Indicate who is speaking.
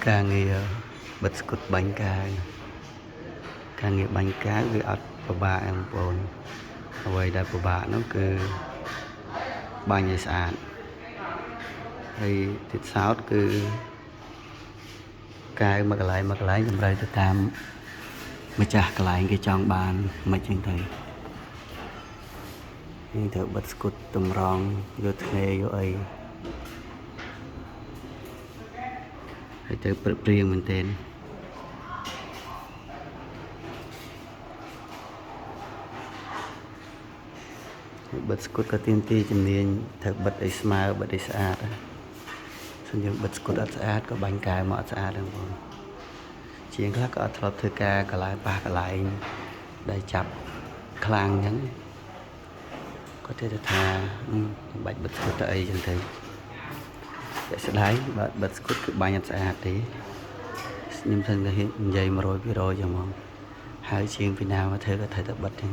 Speaker 1: ការងារបិទស្គុតបាញ់កាយការងារបាញ់កាយវាអត់ពិបាកបងប្អូនអ្វីដែលពិបាកនោះគឺបាញ់ឲ្យស្អាតហើយទៀតសោតគឺកាយមួយកន្លែងតម្រូវទៅតាមម្ចាស់កន្លែងគេចង់បានមិនចឹងទៅនេះត្រូវបិទស្គុតតម្រង់យកធ្នេយកអីហើយទៅព្រឹកព្រៀងមែនទែនបិទស្គុតក៏ទាមទារជំនាញត្រូវបិទឲ្យស្មើបិទឲ្យស្អាតសូមយើងបិទស្គុតអត់ស្អាតក៏បាញ់កាយមកអត់ស្អាតដែរបងប្អូនជាងខ្លះក៏អត់ធ្លាប់ធ្វើការកន្លែងប៉ះកន្លែងដែលចាប់ខ្លាំងអញ្ចឹងក៏ទេថាបាច់បិទស្គុតទៅអីចឹងទៅតែស្ដាយបើបិទស្គុតគឺបាញ់អត់ស្អាតទេខ្ញុំថានិយាយ 100% ចឹងហ្មងហើយជាងពីណាមកធ្វើក៏ត្រូវតែបិទចឹង